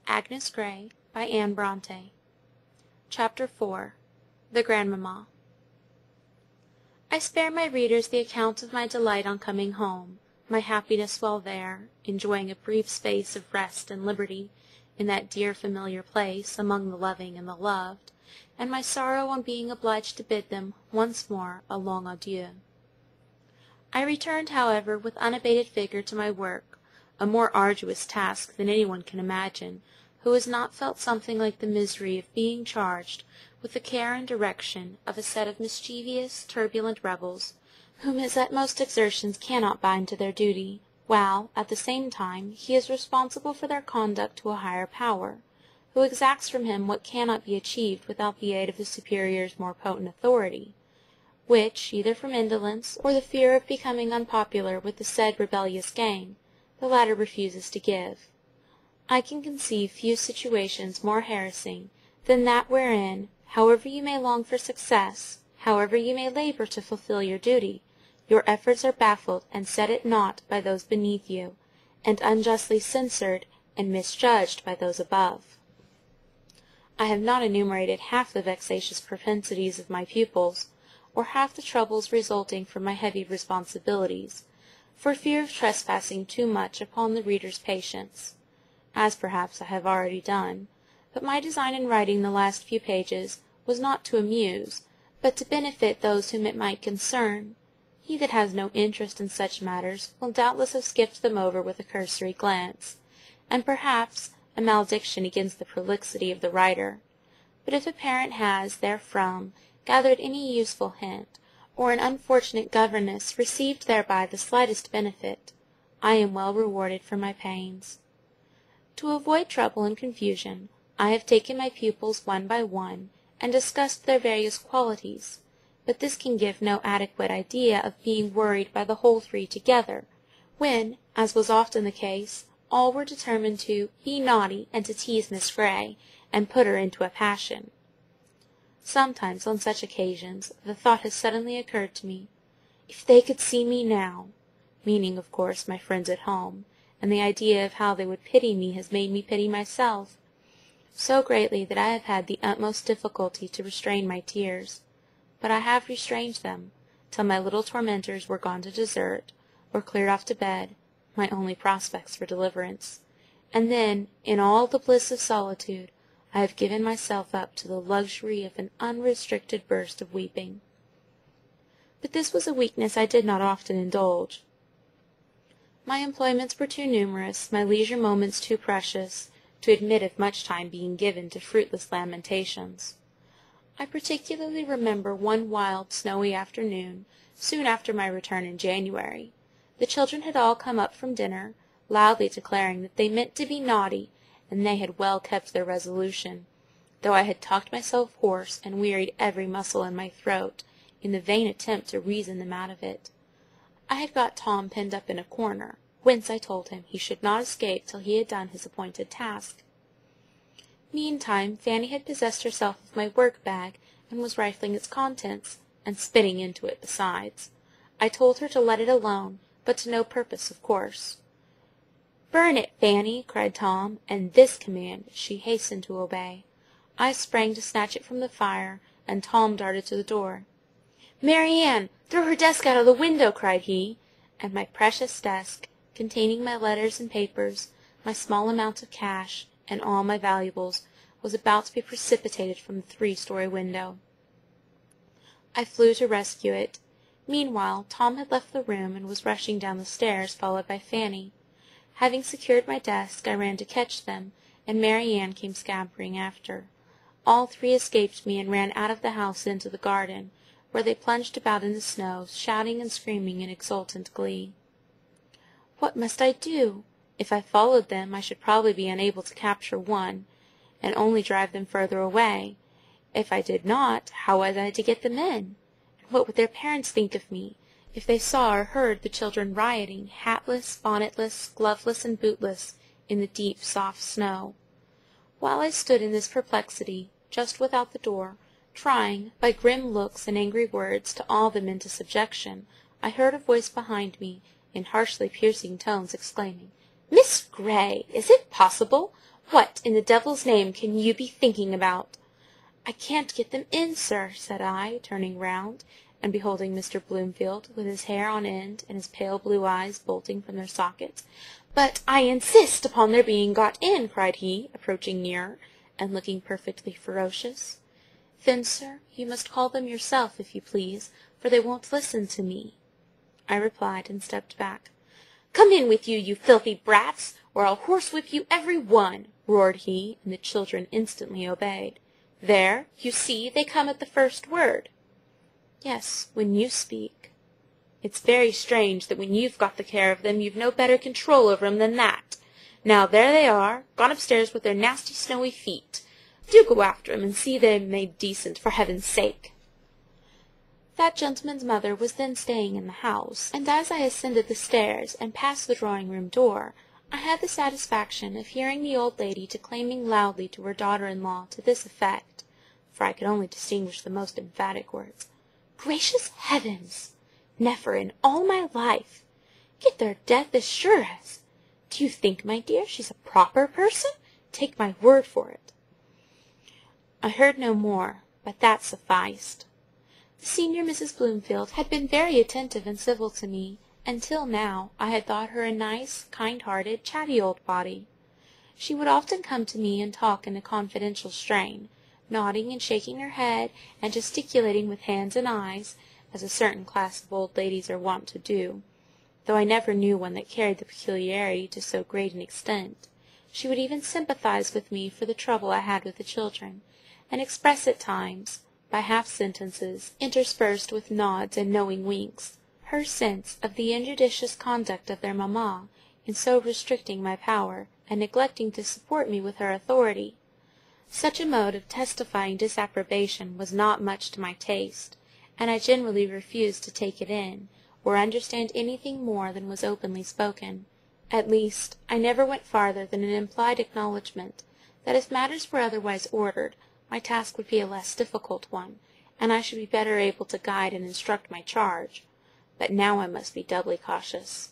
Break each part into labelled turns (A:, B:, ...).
A: Agnes Grey by Anne Bronte. Chapter 4 The Grandmamma. I spare my readers the account of my delight on coming home, my happiness while there, enjoying a brief space of rest and liberty in that dear familiar place among the loving and the loved, and my sorrow on being obliged to bid them once more a long adieu. I returned, however, with unabated vigour to my work, a more arduous task than anyone can imagine, who has not felt something like the misery of being charged with the care and direction of a set of mischievous, turbulent rebels, whom his utmost exertions cannot bind to their duty, while, at the same time, he is responsible for their conduct to a higher power, who exacts from him what cannot be achieved without the aid of the superior's more potent authority, which, either from indolence or the fear of becoming unpopular with the said rebellious gang, the latter refuses to give. I can conceive few situations more harassing than that wherein, however you may long for success, however you may labor to fulfill your duty, your efforts are baffled and set at naught by those beneath you, and unjustly censured and misjudged by those above. I have not enumerated half the vexatious propensities of my pupils, or half the troubles resulting from my heavy responsibilities, for fear of trespassing too much upon the reader's patience, as perhaps I have already done, but my design in writing the last few pages was not to amuse, but to benefit those whom it might concern. He that has no interest in such matters will doubtless have skipped them over with a cursory glance, and perhaps a malediction against the prolixity of the writer. But if a parent has, therefrom, gathered any useful hint, or an unfortunate governess received thereby the slightest benefit, I am well rewarded for my pains. To avoid trouble and confusion, I have taken my pupils one by one, and discussed their various qualities, but this can give no adequate idea of being worried by the whole three together, when, as was often the case, all were determined to be naughty and to tease Miss Grey, and put her into a passion. Sometimes, on such occasions, the thought has suddenly occurred to me, if they could see me now, meaning, of course, my friends at home, and the idea of how they would pity me has made me pity myself, so greatly that I have had the utmost difficulty to restrain my tears. But I have restrained them, till my little tormentors were gone to dessert, or cleared off to bed, my only prospects for deliverance, and then, in all the bliss of solitude, I have given myself up to the luxury of an unrestricted burst of weeping. But this was a weakness I did not often indulge. My employments were too numerous, my leisure moments too precious, to admit of much time being given to fruitless lamentations. I particularly remember one wild, snowy afternoon, soon after my return in January. The children had all come up from dinner, loudly declaring that they meant to be naughty, and they had well kept their resolution, though I had talked myself hoarse and wearied every muscle in my throat, in the vain attempt to reason them out of it. I had got Tom pinned up in a corner, whence I told him he should not escape till he had done his appointed task. Meantime, Fanny had possessed herself of my work-bag, and was rifling its contents, and spitting into it besides. I told her to let it alone, but to no purpose, of course. "Burn it, Fanny!" cried Tom, and this command she hastened to obey. I sprang to snatch it from the fire, and Tom darted to the door. "Mary Ann, throw her desk out of the window!" cried he, and my precious desk, containing my letters and papers, my small amount of cash, and all my valuables, was about to be precipitated from the 3-story window. I flew to rescue it. Meanwhile, Tom had left the room, and was rushing down the stairs, followed by Fanny. Having secured my desk, I ran to catch them, and Mary Ann came scampering after. All three escaped me, and ran out of the house into the garden, where they plunged about in the snow, shouting and screaming in exultant glee. What must I do? If I followed them, I should probably be unable to capture one, and only drive them further away. If I did not, how was I to get them in? And what would their parents think of me, if they saw or heard the children rioting, hatless, bonnetless, gloveless, and bootless, in the deep, soft snow? While I stood in this perplexity, just without the door, trying, by grim looks and angry words, to awe them into subjection, I heard a voice behind me, in harshly piercing tones, exclaiming, "Miss Grey! Is it possible? What in the devil's name can you be thinking about?" "I can't get them in, sir," said I, turning round, and beholding Mr. Bloomfield, with his hair on end and his pale blue eyes bolting from their sockets. "But I insist upon their being got in," cried he, approaching nearer, and looking perfectly ferocious. "Then, sir, you must call them yourself, if you please, for they won't listen to me," I replied, and stepped back. "Come in with you, you filthy brats, or I'll horsewhip you every one," roared he, and the children instantly obeyed. "There, you see, they come at the first word." "Yes, when you speak." "It's very strange that when you've got the care of them you've no better control over 'em than that. Now there they are, gone upstairs with their nasty snowy feet. Do go after 'em, and see them made decent, for heaven's sake." That gentleman's mother was then staying in the house, and as I ascended the stairs and passed the drawing-room door, I had the satisfaction of hearing the old lady declaiming loudly to her daughter-in-law to this effect, for I could only distinguish the most emphatic words: "Gracious heavens! Never in all my life! Get their death as sure as! Do you think, my dear, she's a proper person? Take my word for it." I heard no more, but that sufficed. The senior Mrs. Bloomfield had been very attentive and civil to me, and till now I had thought her a nice, kind-hearted, chatty old body. She would often come to me and talk in a confidential strain, nodding and shaking her head, and gesticulating with hands and eyes, as a certain class of old ladies are wont to do, though I never knew one that carried the peculiarity to so great an extent. She would even sympathize with me for the trouble I had with the children, and express at times, by half-sentences, interspersed with nods and knowing winks, her sense of the injudicious conduct of their mamma in so restricting my power, and neglecting to support me with her authority. Such a mode of testifying disapprobation was not much to my taste, and I generally refused to take it in, or understand anything more than was openly spoken. At least, I never went farther than an implied acknowledgment that if matters were otherwise ordered, my task would be a less difficult one, and I should be better able to guide and instruct my charge. But now I must be doubly cautious.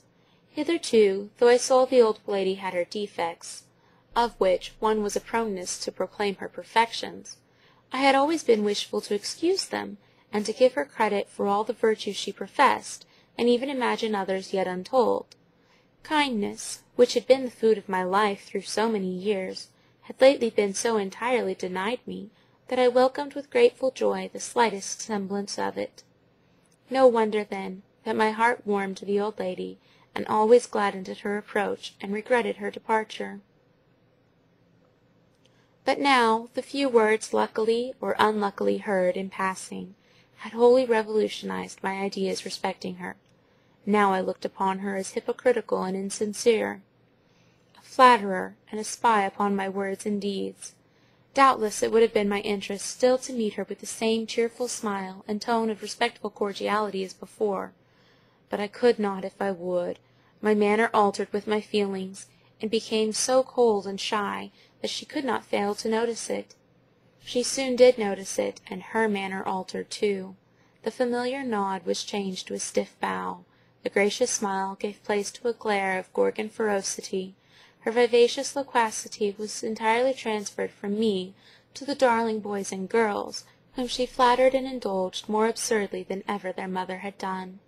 A: Hitherto, though I saw the old lady had her defects, of which one was a proneness to proclaim her perfections, I had always been wishful to excuse them, and to give her credit for all the virtues she professed, and even imagine others yet untold. Kindness, which had been the food of my life through so many years, had lately been so entirely denied me, that I welcomed with grateful joy the slightest semblance of it. No wonder, then, that my heart warmed to the old lady, and always gladdened at her approach, and regretted her departure. But now the few words luckily or unluckily heard in passing had wholly revolutionized my ideas respecting her. Now I looked upon her as hypocritical and insincere, a flatterer and a spy upon my words and deeds. Doubtless it would have been my interest still to meet her with the same cheerful smile and tone of respectful cordiality as before, but I could not if I would. My manner altered with my feelings, and became so cold and shy that she could not fail to notice it. She soon did notice it, and her manner altered too. The familiar nod was changed to a stiff bow. The gracious smile gave place to a glare of Gorgon ferocity. Her vivacious loquacity was entirely transferred from me to the darling boys and girls, whom she flattered and indulged more absurdly than ever their mother had done.